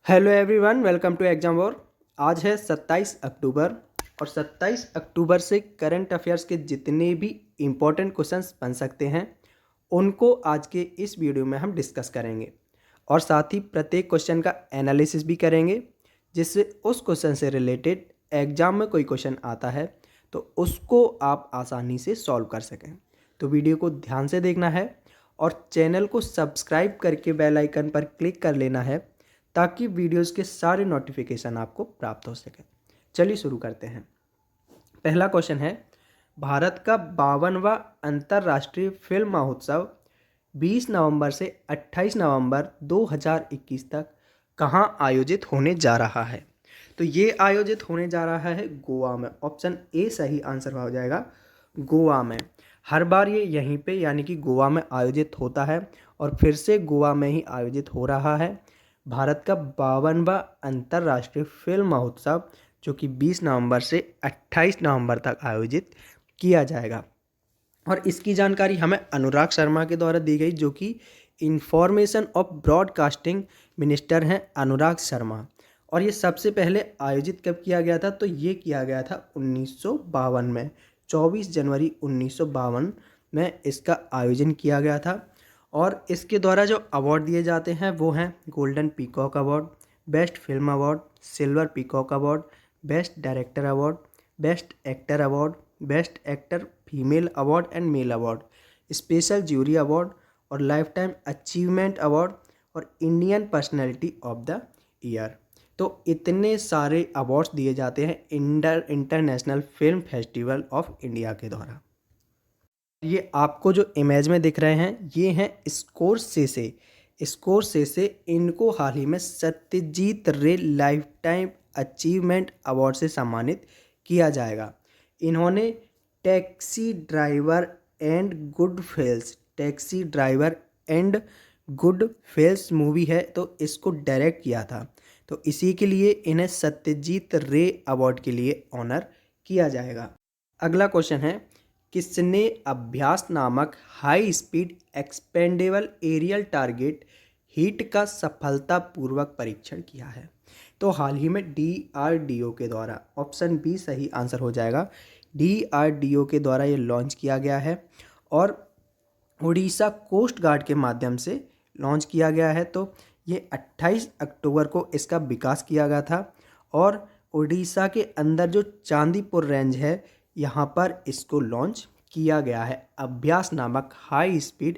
Hello everyone, welcome to exam war. आज है 27 अक्टूबर और 27 अक्टूबर से करंट अफेयर्स के जितने भी इम्पोर्टेंट क्वेश्चंस बन सकते हैं उनको आज के इस वीडियो में हम डिस्कस करेंगे और साथ ही प्रत्येक क्वेश्चन का एनालिसिस भी करेंगे, जिससे उस क्वेश्चन से रिलेटेड एग्जाम में कोई क्वेश्चन आता है तो उसको आप आसानी से सॉल्व कर सकें। तो वीडियो को ध्यान से देखना है और चैनल को सब्सक्राइब करके बेल आइकन पर क्लिक कर लेना है ताकि वीडियोस के सारे नोटिफिकेशन आपको प्राप्त हो सके। चलिए शुरू करते हैं। पहला क्वेश्चन है, भारत का 52वां अंतर्राष्ट्रीय फिल्म महोत्सव 20 नवंबर से 28 नवंबर 2021 तक कहाँ आयोजित होने जा रहा है? तो ये आयोजित होने जा रहा है गोवा में। ऑप्शन ए सही आंसर हो जाएगा, गोवा में। हर बार ये यहीं पे यानी कि गोवा में आयोजित होता है और फिर से गोवा में ही आयोजित हो रहा है। भारत का 52वां अंतर्राष्ट्रीय फिल्म महोत्सव जो कि 20 नवंबर से 28 नवंबर तक आयोजित किया जाएगा। और इसकी जानकारी हमें अनुराग शर्मा के द्वारा दी गई, जो कि इंफॉर्मेशन ऑफ ब्रॉडकास्टिंग मिनिस्टर हैं अनुराग शर्मा। और ये सबसे पहले आयोजित कब किया गया था? तो ये किया गया था 1952 में। 24 जनवरी 1952 में इसका आयोजन किया गया था। और इसके द्वारा जो अवार्ड दिए जाते हैं वो हैं golden peacock award, best film award, silver peacock award, best director award, best actor award, best actor female award and male award, special jury award और लाइफ टाइम अचीवमेंट अवार्ड और Indian personality of the year. तो इतने सारे awards दिए जाते हैं international film festival of India के द्वारा। ये आपको जो इमेज में दिख रहे हैं ये हैं स्कोरसेसे। इनको हाल ही में सत्यजीत रे लाइफ टाइम अचीवमेंट अवार्ड से सम्मानित किया जाएगा। इन्होंने taxi driver and good fails movie है तो इसको डायरेक्ट किया था, तो इसी के लिए इन्हें सत्यजीत रे अवार्ड के लिए ऑनर किया जाएगा। अगला क्वेश्चन है, किसने अभ्यास नामक high speed expendable aerial target HEAT का सफलतापूर्वक परीक्षण किया है? तो हाल ही में DRDO के द्वारा, ऑप्शन बी सही आंसर हो जाएगा, DRDO के द्वारा ये लॉन्च किया गया है और उड़ीसा कोस्ट गार्ड के माध्यम से लॉन्च किया गया है। तो ये 28 अक्टूबर को इसका विकास किया गया था और उड़ीसा के अंदर जो चांदीपुर रेंज है यहाँ पर इसको लॉन्च किया गया है। अभ्यास नामक high speed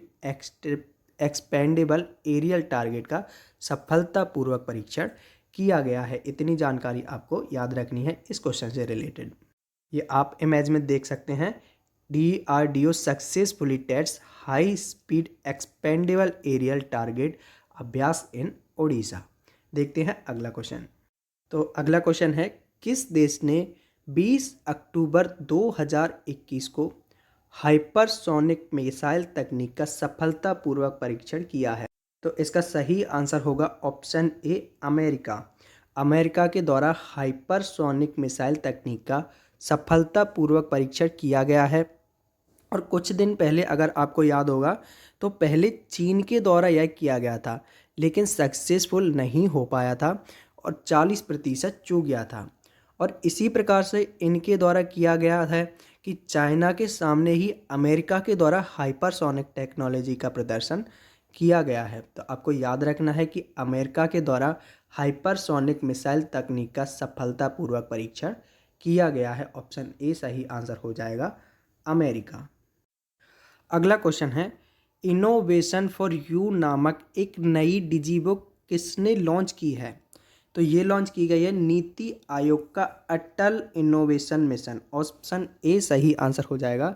expendable aerial target का सफलतापूर्वक परीक्षण किया गया है। इतनी जानकारी आपको याद रखनी है इस क्वेश्चन से रिलेटेड। ये आप इमेज में देख सकते हैं, DRDO successfully tests high speed expendable aerial target Abhyas in Odisha. देखते हैं अगला क्वेश्चन। तो अगला क्वेश्चन है, किस देश ने 20 अक्टूबर 2021 को हाइपरसोनिक मिसाइल तकनीक का सफलतापूर्वक परीक्षण किया है? तो इसका सही आंसर होगा ऑप्शन ए, अमेरिका। अमेरिका के द्वारा हाइपरसोनिक मिसाइल तकनीक का सफलतापूर्वक परीक्षण किया गया है। और कुछ दिन पहले अगर आपको याद होगा तो पहले चीन के द्वारा यह किया गया था लेकिन सक्सेसफुल नहीं हो पाया था और 40% चूक गया था। और इसी प्रकार से इनके द्वारा किया गया है कि चाइना के सामने ही अमेरिका के द्वारा हाइपरसोनिक टेक्नोलॉजी का प्रदर्शन किया गया है। तो आपको याद रखना है कि अमेरिका के द्वारा हाइपरसोनिक मिसाइल तकनीक का सफलतापूर्वक परीक्षण किया गया है। ऑप्शन ए सही आंसर हो जाएगा, अमेरिका। अगला क्वेश्चन है, इनोवेशन फॉर यू नामक एक नई डिजीबुक किसने लॉन्च की है? तो ये लॉन्च की गई है नीति आयोग का अटल इनोवेशन मिशन। ऑप्शन ए सही आंसर हो जाएगा,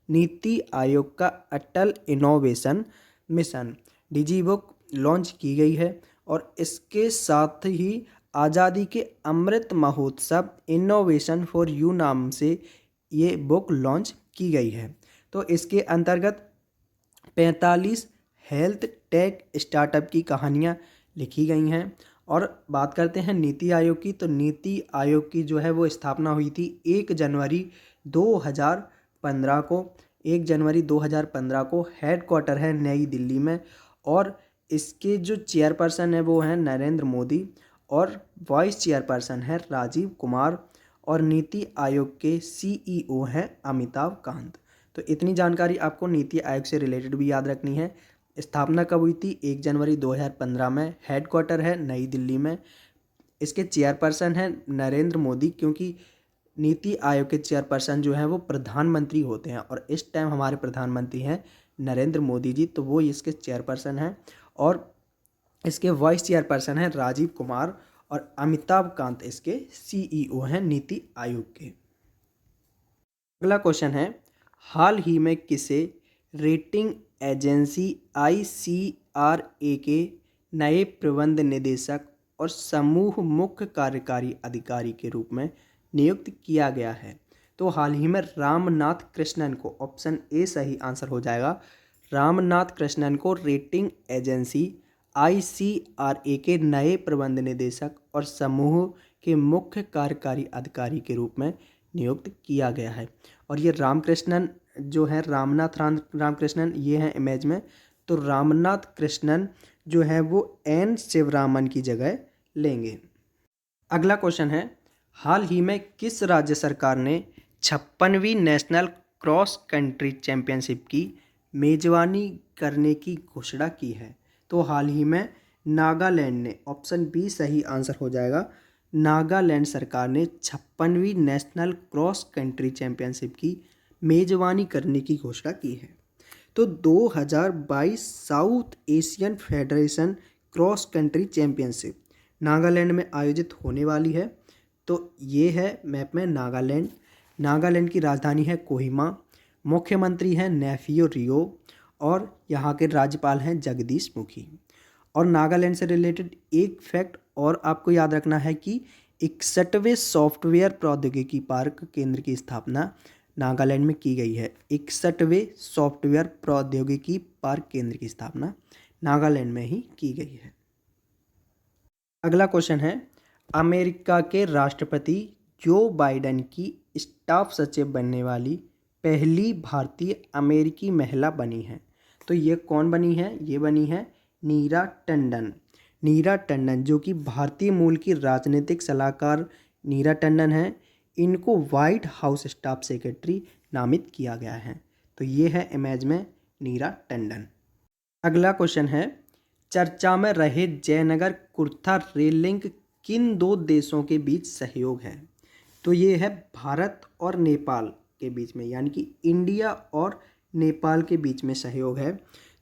नीति आयोग का अटल इनोवेशन मिशन डिजीबुक लॉन्च की गई है। और इसके साथ ही आज़ादी के Amrit Mahotsav innovation for you नाम से ये बुक लॉन्च की गई है। तो इसके अंतर्गत 45 हेल्थ टेक स्टार्टअप की कहानियाँ लिखी गई हैं। और बात करते हैं नीति आयोग की, तो नीति आयोग की जो है वो स्थापना हुई थी 1 जनवरी 2015 को। 1 जनवरी 2015 को हेडक्वार्टर है नई दिल्ली में और इसके जो चेयरपर्सन है वो हैं नरेंद्र मोदी। और वाइस चेयरपर्सन है राजीव कुमार और नीति आयोग के सीईओ हैं अमिताभ कांत। तो इतनी जानकारी आपको नीति आयोग से रिलेटेड भी याद रखनी है। स्थापना कब हुई थी? 1 जनवरी 2015 में। हेडक्वार्टर है नई दिल्ली में। इसके चेयरपर्सन हैं नरेंद्र मोदी, क्योंकि नीति आयोग के चेयरपर्सन जो हैं वो प्रधानमंत्री होते हैं और इस टाइम हमारे प्रधानमंत्री हैं नरेंद्र मोदी जी, तो वो इसके चेयरपर्सन हैं। और इसके वाइस चेयरपर्सन हैं राजीव कुमार और अमिताभ कांत इसके सीईओ हैं नीति आयोग के। अगला क्वेश्चन है, हाल ही में किसे रेटिंग एजेंसी ICRA के नए प्रबंध निदेशक और समूह मुख्य कार्यकारी अधिकारी के रूप में नियुक्त किया गया है? तो हाल ही में रामनाथ कृष्णन को, ऑप्शन ए सही आंसर हो जाएगा, रामनाथ कृष्णन को रेटिंग एजेंसी ICRA के नए प्रबंध निदेशक और समूह के मुख्य कार्यकारी अधिकारी के रूप में नियुक्त किया गया है। और ये रामकृष्णन जो है, रामकृष्णन ये हैं इमेज में, तो रामनाथ कृष्णन जो है वो N शिवरामन की जगह लेंगे। अगला क्वेश्चन है, हाल ही में किस राज्य सरकार ने 56वीं नेशनल क्रॉस कंट्री चैंपियनशिप की मेजबानी करने की घोषणा की है? तो हाल ही में नागालैंड ने, ऑप्शन बी सही आंसर हो जाएगा, नागालैंड सरकार ने 56वीं नेशनल क्रॉस कंट्री चैंपियनशिप की मेजबानी करने की घोषणा की है। तो 2022 south Asian federation cross country championship Nagaland में आयोजित होने वाली है। तो ये है मैप में नागालैंड। नागालैंड की राजधानी है कोहिमा, मुख्यमंत्री हैं नेफियो रियो और यहाँ के राज्यपाल हैं जगदीश मुखी। और नागालैंड से रिलेटेड एक फैक्ट और आपको याद रखना है कि 61वें सॉफ्टवेयर प्रौद्योगिकी पार्क केंद्र की स्थापना नागालैंड में की गई है। 61वें सॉफ्टवेयर प्रौद्योगिकी पार्क केंद्र की स्थापना नागालैंड में ही की गई है। अगला क्वेश्चन है, अमेरिका के राष्ट्रपति जो बाइडेन की स्टाफ सचिव बनने वाली पहली भारतीय अमेरिकी महिला बनी है। तो ये कौन बनी है? ये बनी है नीरा टंडन। नीरा टंडन जो कि भारतीय मूल की राजनीतिक सलाहकार नीरा टंडन है, इनको व्हाइट हाउस स्टाफ सेक्रेटरी नामित किया गया है। तो ये है इमेज में नीरा टंडन। अगला क्वेश्चन है, चर्चा में रहे जयनगर कुर्था रेल लिंक किन दो देशों के बीच सहयोग है? तो ये है भारत और नेपाल के बीच में, यानी कि इंडिया और नेपाल के बीच में सहयोग है।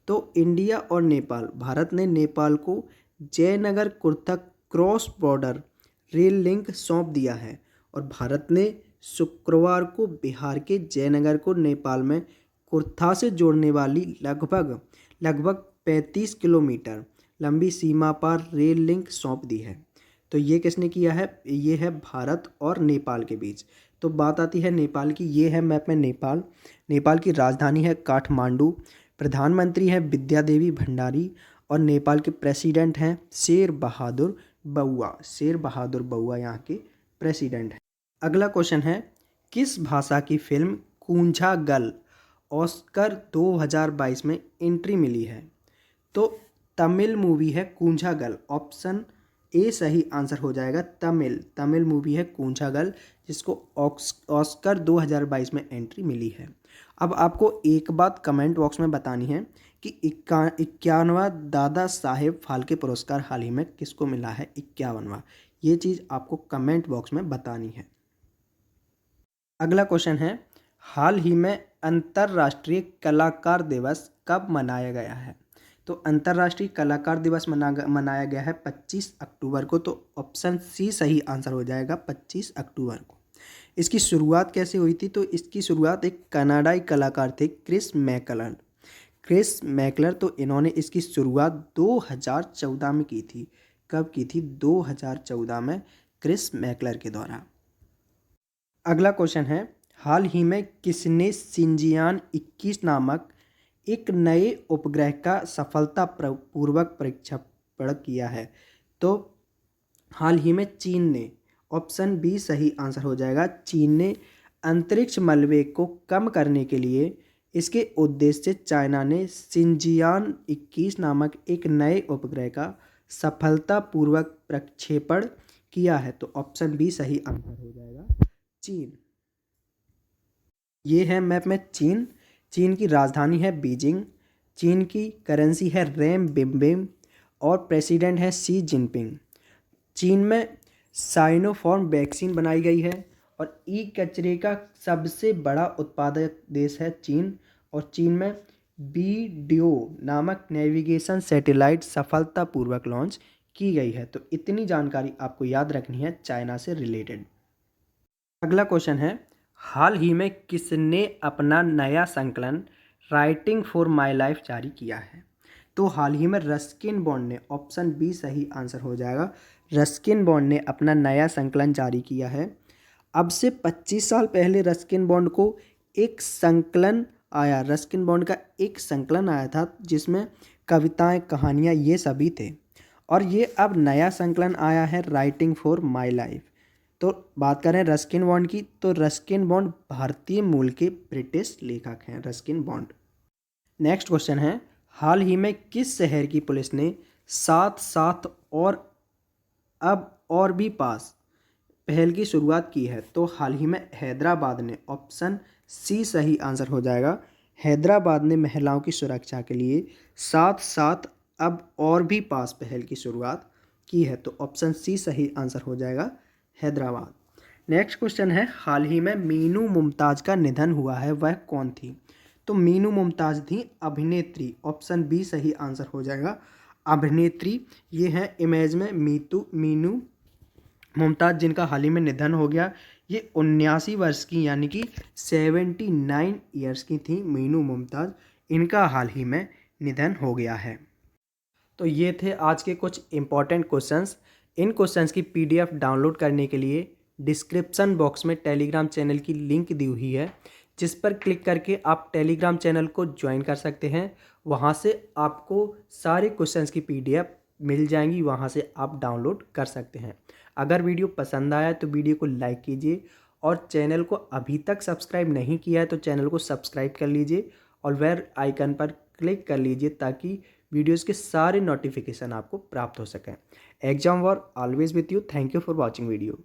तो इंडिया और नेपाल, भारत ने नेपाल को Jaynagar Kurtha cross border rail link सौंप दिया है और भारत ने शुक्रवार को बिहार के जयनगर को नेपाल में कुर्था से जोड़ने वाली लगभग 35 किलोमीटर लंबी सीमा पार रेल लिंक सौंप दी है। तो ये किसने किया है? ये है भारत और नेपाल के बीच। तो बात आती है नेपाल की। ये है मैप में नेपाल। नेपाल की राजधानी है काठमांडू, प्रधानमंत्री है विद्या देवी भंडारी और नेपाल के प्रेसिडेंट हैं शेर बहादुर बउआ। शेर बहादुर बउआ यहाँ के प्रेसिडेंट हैं। अगला क्वेश्चन है, किस भाषा की फिल्म कूंझा गल ऑस्कर 2022 में एंट्री मिली है? तो तमिल मूवी है कूंझा गल, ऑप्शन ए सही आंसर हो जाएगा। तमिल मूवी है कूंझा गल जिसको ऑस्कर 2022 में एंट्री मिली है। अब आपको एक बात कमेंट बॉक्स में बतानी है कि 51वां दादा साहेब फाल्के पुरस्कार हाल ही में किसको मिला है? 51वां। ये चीज़ आपको कमेंट बॉक्स में बतानी है। अगला क्वेश्चन है, हाल ही में अंतर्राष्ट्रीय कलाकार दिवस कब मनाया गया है? तो अंतर्राष्ट्रीय कलाकार दिवस मनाया गया है 25 अक्टूबर को। तो ऑप्शन सी सही आंसर हो जाएगा, 25 अक्टूबर को। इसकी शुरुआत कैसे हुई थी? तो इसकी शुरुआत एक कनाडाई कलाकार थे क्रिस मैकलर। तो इन्होंने इसकी शुरुआत 2014 में की थी। कब की थी? 2014 में क्रिस मैकलर के द्वारा। अगला क्वेश्चन है, हाल ही में किसने शिनजियान 21 नामक एक नए उपग्रह का सफलतापूर्वक प्रक्षेपण किया है? तो हाल ही में चीन ने, ऑप्शन बी सही आंसर हो जाएगा, चीन ने अंतरिक्ष मलबे को कम करने के लिए इसके उद्देश्य से चाइना ने शिनजियान 21 नामक एक नए उपग्रह का सफलतापूर्वक प्रक्षेपण किया है? तो ऑप्शन बी सही आंसर हो जाएगा, चीन। ये है मैप में चीन। चीन की राजधानी है बीजिंग, चीन की करेंसी है रेम बिम्बिम और प्रेसिडेंट है शी जिनपिंग। चीन में साइनोफार्म वैक्सीन बनाई गई है और ई कचरे का सबसे बड़ा उत्पादक देश है चीन। और चीन में बीडीओ नामक नेविगेशन सैटेलाइट सफलतापूर्वक लॉन्च की गई है। तो इतनी जानकारी आपको याद रखनी है चाइना से रिलेटेड। अगला क्वेश्चन है, हाल ही में किसने अपना नया संकलन राइटिंग फॉर माई लाइफ जारी किया है? तो हाल ही में रस्किन बॉन्ड ने, ऑप्शन बी सही आंसर हो जाएगा, रस्किन बॉन्ड ने अपना नया संकलन जारी किया है। अब से 25 साल पहले रस्किन बॉन्ड को एक संकलन आया, रस्किन बॉन्ड का एक संकलन आया था जिसमें कविताएं, कहानियां ये सभी थे। और ये अब नया संकलन आया है राइटिंग फॉर माई लाइफ। तो बात करें रस्किन बॉन्ड की, तो रस्किन बॉन्ड भारतीय मूल के ब्रिटिश लेखक हैं, रस्किन बॉन्ड। नेक्स्ट क्वेश्चन है, हाल ही में किस शहर की पुलिस ने साथ साथ और भी पास पहल की शुरुआत की है? तो हाल ही में हैदराबाद ने, ऑप्शन सी सही आंसर हो जाएगा, हैदराबाद ने महिलाओं की सुरक्षा के लिए साथ साथ अब और भी पास पहल की शुरुआत की है। तो ऑप्शन सी सही आंसर हो जाएगा, हैदराबाद। नेक्स्ट क्वेश्चन है, हाल ही में मीनू मुमताज़ का निधन हुआ है, वह कौन थी? तो मीनू मुमताज़ थी अभिनेत्री, ऑप्शन बी सही आंसर हो जाएगा, अभिनेत्री। ये है इमेज में मीनू मुमताज़ जिनका हाल ही में निधन हो गया। ये 79 वर्ष की यानी कि 79 ईयर्स की थी मीनू मुमताज़, इनका हाल ही में निधन हो गया है। तो ये थे आज के कुछ इम्पॉर्टेंट क्वेश्चंस। इन क्वेश्चंस की पीडीएफ डाउनलोड करने के लिए डिस्क्रिप्शन बॉक्स में टेलीग्राम चैनल की लिंक दी हुई है, जिस पर क्लिक करके आप टेलीग्राम चैनल को ज्वाइन कर सकते हैं। वहाँ से आपको सारे क्वेश्चंस की पीडीएफ मिल जाएंगी, वहाँ से आप डाउनलोड कर सकते हैं। अगर वीडियो पसंद आया तो वीडियो को लाइक कीजिए और चैनल को अभी तक सब्सक्राइब नहीं किया है तो चैनल को सब्सक्राइब कर लीजिए और बेल आइकन पर क्लिक कर लीजिए ताकि वीडियोज़ के सारे नोटिफिकेशन आपको प्राप्त हो सकें। Exam war always with you. Thank you for watching video.